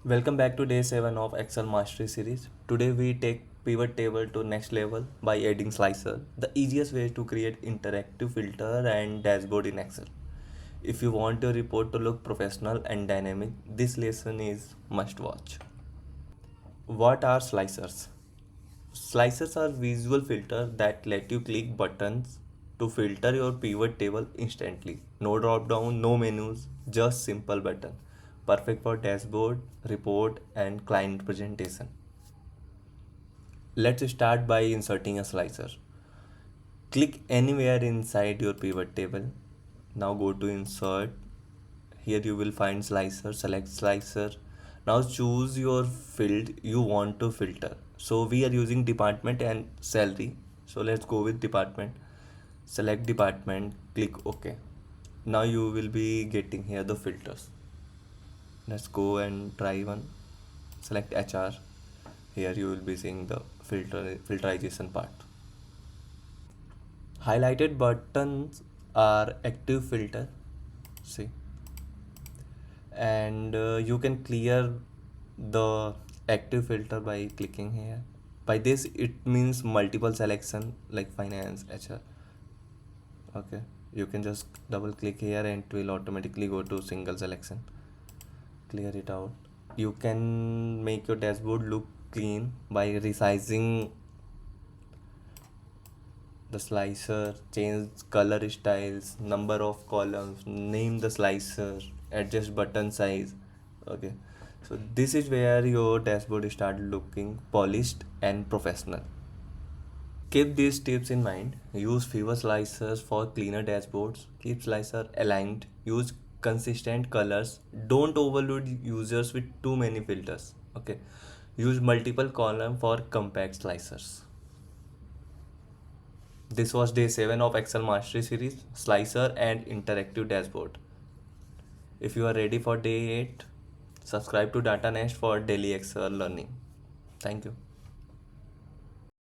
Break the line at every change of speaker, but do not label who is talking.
Welcome back to day 7 of Excel Mastery series. Today we take pivot table to next level by adding slicer, the easiest way to create interactive filter and dashboard in Excel. If you want your report to look professional and dynamic, this lesson is must watch. What are slicers? Slicers are visual filters that let you click buttons to filter your pivot table instantly. No drop down, no menus, just simple button. Perfect for dashboard, report and client presentation. Let's start by inserting a slicer. Click anywhere inside your pivot table. Now go to insert. Here you will find slicer, select slicer. Now choose your field you want to filter. So we are using department and salary. So let's go with department. Select department, click OK. Now you will be getting here the filters. Let's go and try one. Select HR. Here you will be seeing the filterization part. Highlighted buttons are active filter. See, and you can clear the active filter by clicking here. By this it means multiple selection like finance, HR. Okay, you can just double click here and it will automatically go to single selection. Clear it out. You can make your dashboard look clean by resizing the slicer, change color styles, number of columns, name the slicer, adjust button size. Okay, so this is where your dashboard start looking polished and professional. Keep these tips in mind. Use fewer slicers for cleaner dashboards. Keep slicer aligned. Use consistent colors. Don't overload users with too many filters. Okay, use multiple column for compact slicers. This was day 7 of Excel Mastery series, Slicer and Interactive Dashboard. If you are ready for day 8, subscribe to Data Nest for daily Excel learning. Thank you.